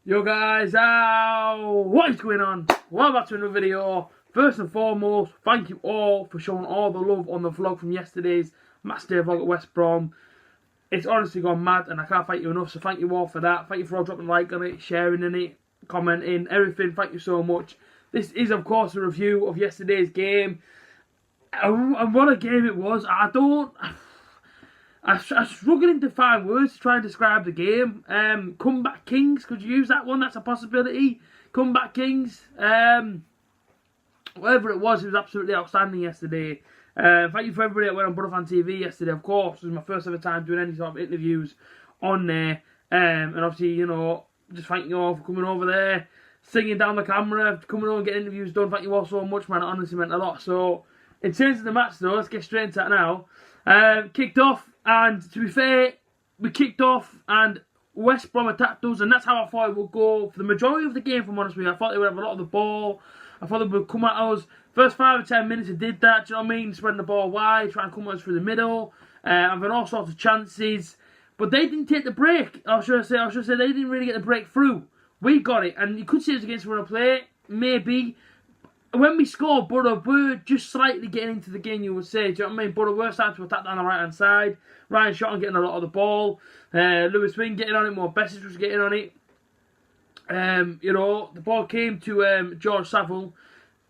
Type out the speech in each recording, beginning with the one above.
Yo guys, what is going on? Welcome back to another video. First and foremost, thank you all for showing all the love on the vlog from yesterday's match day vlog at West Brom. It's honestly gone mad and I can't thank you enough, so thank you all for that. Thank you for all dropping a like on it, sharing in it, commenting, everything. Thank you so much. This is of course a review of yesterday's game. And what a game it was. I'm struggling to find words to try and describe the game. Comeback Kings, could you use that one? That's a possibility. Comeback Kings. Whatever it was absolutely outstanding yesterday. Thank you for everybody that went on Boro TV yesterday, of course. It was my first ever time doing any sort of interviews on there. And obviously, you know, just thank you all for coming over there, singing down the camera, coming over and getting interviews done. Thank you all so much, man. It honestly meant a lot. So, in terms of the match though, let's get straight into that now. Kicked off, and to be fair, we kicked off and West Brom attacked us, and that's how I thought it would go for the majority of the game, if I'm honest with you. I thought they would have a lot of the ball. I thought they would come at us. First 5 or 10 minutes they did that, do you know what I mean? Spreading the ball wide, trying to come at us through the middle, having all sorts of chances. But they didn't take the break. I should say they didn't really get the breakthrough. We got it, and you could say it was against run of play, maybe. When we scored, Boro were just slightly getting into the game, you would say. Do you know what I mean? Boro were starting to attack down the right-hand side. Ryan Shotton getting a lot of the ball. Lewis Wing getting on it more. Bessage was getting on it. You know, the ball came to George Saville.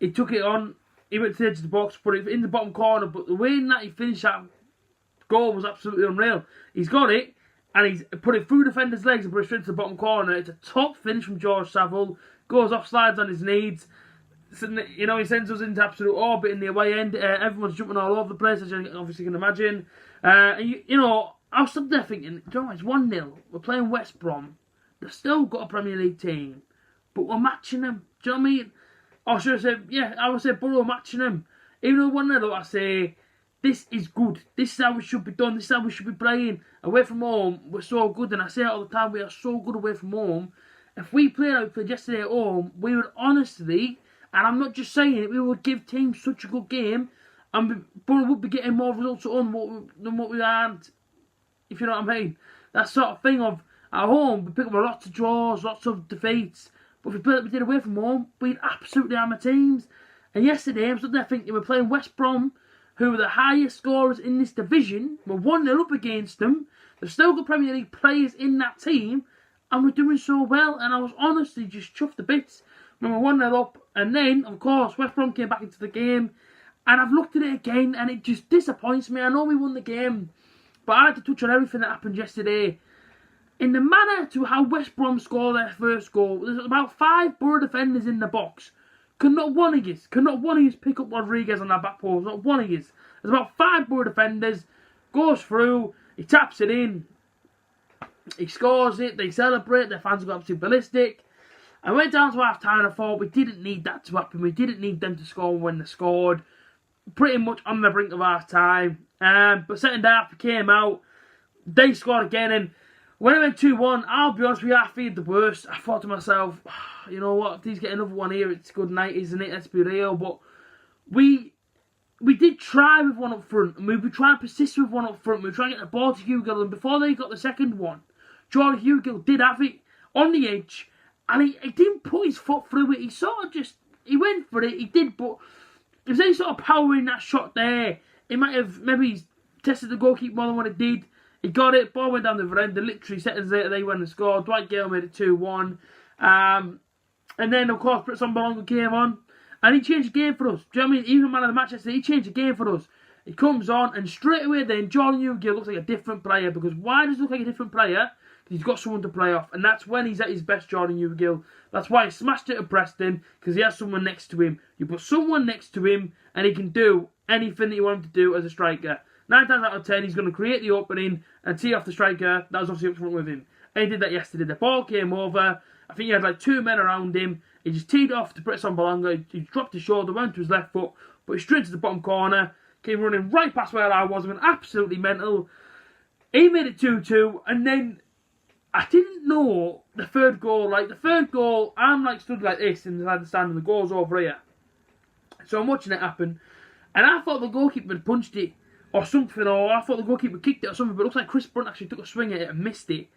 He took it on. He went to the edge of the box, put it in the bottom corner. But the way that he finished that goal was absolutely unreal. He's got it, and he's put it through defenders' legs and put it straight to the bottom corner. It's a top finish from George Saville. Goes off, slides on his knees. You know, he sends us into absolute orbit in the away end. Everyone's jumping all over the place, as you obviously can imagine. And you know, I was stood there thinking, do you know, it's 1-0. We're playing West Brom. They've still got a Premier League team, but we're matching them. Do you know what I mean? Or should I say, yeah, I would say Boro matching them. Even though 1-0, I say, this is good. This is how we should be done. This is how we should be playing. Away from home, we're so good. And I say it all the time, we are so good away from home. If we played like we played yesterday at home, we would honestly... And I'm not just saying it, we would give teams such a good game, and Boro would be getting more results at home than what we aren't, if you know what I mean. That sort of thing of, at home, we pick up lots of draws, lots of defeats, but if we play like we did away from home, we'd absolutely hammer teams. And yesterday, I'm stood there thinking, we're playing West Brom, who are the highest scorers in this division. We're 1-0 up against them. They've still got Premier League players in that team, and we're doing so well, and I was honestly just chuffed to bits. When we're 1-0 up, and then, of course, West Brom came back into the game, and I've looked at it again, and it just disappoints me. I know we won the game, but I like to touch on everything that happened yesterday. In the manner to how West Brom scored their first goal, there's about 5 Boro defenders in the box. Can not one of you pick up Rodriguez on that back post? Not one of you. There's about 5 Boro defenders, goes through, he taps it in, he scores it, they celebrate, their fans go absolutely ballistic. I went down to half-time and I thought we didn't need that to happen. We didn't need them to score when they scored. Pretty much on the brink of half-time. But second half, we came out. They scored again. And when it went 2-1, I'll be honest with you, I feared the worst. I thought to myself, you know what, if these get another one here, it's good night, isn't it? Let's be real. But we did try with one up front. And we were trying to persist with one up front. We were trying to get the ball to Hugill. And before they got the second one, Jordan Hugill did have it on the edge. And he didn't put his foot through it. He sort of just, he went for it. He did, but if there's any sort of power in that shot there, he might have maybe tested the goalkeeper more than what it did. He got it, ball went down the veranda. Literally seconds later, they went and scored. Dwight Gayle made it 2-1. And then, of course, Britt came on. And he changed the game for us. Do you know what I mean? Even man of the match yesterday, he changed the game for us. He comes on, and straight away then, Jordan Hugill looks like a different player. Because why does he look like a different player? He's got someone to play off, and that's when he's at his best, Jordan Hugill. That's why he smashed it at Preston, because he has someone next to him. You put someone next to him, and he can do anything that you want him to do as a striker. 9 times out of 10, he's going to create the opening and tee off the striker. That was obviously up front with him. And he did that yesterday. The ball came over. I think he had like 2 men around him. He just teed off to Assombalonga. He dropped his shoulder, went to his left foot, put it straight to the bottom corner. Came running right past where I was. I went absolutely mental. He made it 2-2, and then I didn't know the third goal. Like, the third goal, I'm like stood like this inside the stand and the goal's over here. So I'm watching it happen. And I thought the goalkeeper had punched it or something, or I thought the goalkeeper kicked it or something, but it looks like Chris Brunt actually took a swing at it and missed it.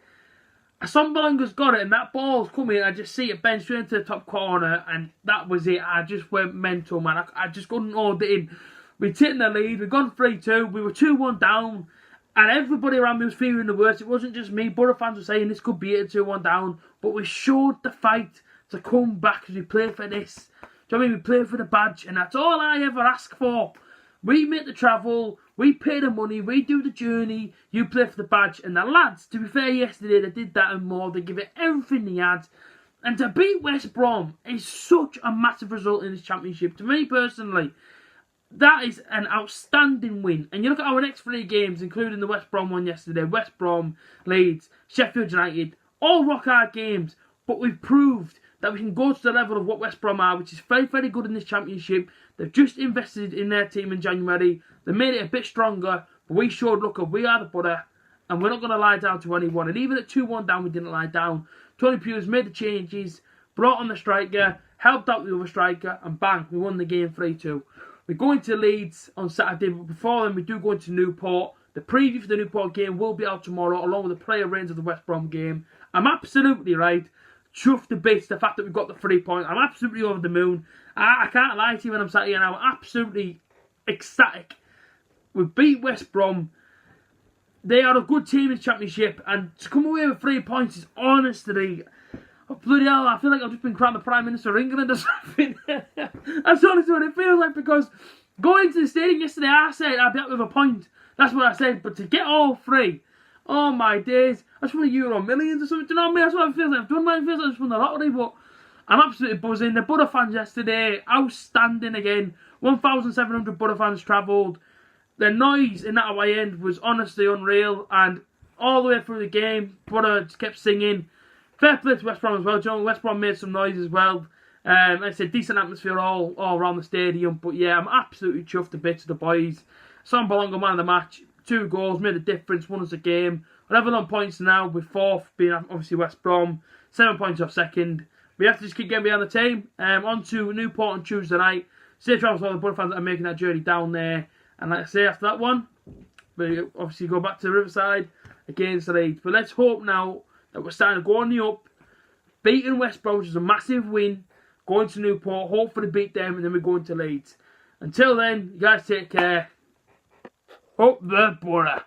Assombalonga's got it, and that ball's coming. I just see it bend straight into the top corner, and that was it. I just went mental, man. I just couldn't hold it in. We'd taken the lead. We'd gone 3-2. We were 2-1 down, and everybody around me was fearing the worst. It wasn't just me. Boro fans were saying this could be it, 2-1 down, but we showed the fight to come back as we played for this. Do you know what I mean? We played for the badge, and that's all I ever ask for. We make the travel, we pay the money, we do the journey, you play for the badge. And the lads, to be fair, yesterday, they did that and more. They give it everything they had. And to beat West Brom is such a massive result in this championship. To me personally, that is an outstanding win. And you look at our next 3 games, including the West Brom one yesterday, West Brom, Leeds, Sheffield United, all rock hard games. But we've proved that we can go to the level of what West Brom are, which is very, very good in this championship. They've just invested in their team in January. They made it a bit stronger, but we showed, look, we are the butter, and we're not going to lie down to anyone. And even at 2-1 down, we didn't lie down. Tony Pulis made the changes, brought on the striker, helped out the other striker, and bang, we won the game 3-2. We're going to Leeds on Saturday, but before then, we do go into Newport. The preview for the Newport game will be out tomorrow, along with the player range of the West Brom game. I'm absolutely right. Chuffed to bits the fact that we've got the 3 points. I'm absolutely over the moon. I can't lie to you when I'm sat here now. I'm absolutely ecstatic. We beat West Brom. They are a good team in the championship, and to come away with 3 points is honestly, oh, bloody hell, I feel like I've just been crowned the Prime Minister of England or something. That's honestly what it feels like, because going into the stadium yesterday, I said I'd be up with a point. That's what I said, but to get all 3, oh my days, I just won Euro Millions or something. Do you know what I mean? That's what it feels like. I've done mine, it feels like I just won the lottery, but I'm absolutely buzzing. The Boro fans yesterday, outstanding again. 1,700 Boro fans travelled. The noise in that away end was honestly unreal, and all the way through the game, Boro just kept singing. Fair play to West Brom as well. John, West Brom made some noise as well. Like I said, decent atmosphere all around the stadium. But yeah, I'm absolutely chuffed to bits of the boys. Assombalonga, man of the match. 2 goals, made a difference, won us a game. We're level on points now, with 4th being obviously West Brom. 7 points off 2nd. We have to just keep getting behind the team. On to Newport on Tuesday night. Safe travels to all the Boro fans that are making that journey down there. And like I say, after that one, we obviously go back to Riverside against the Leeds. But let's hope now that we're starting to go on the up. Beating West Brom, which is a massive win. Going to Newport, hopefully beat them, and then we're going to Leeds. Until then, you guys take care. Up the Boro.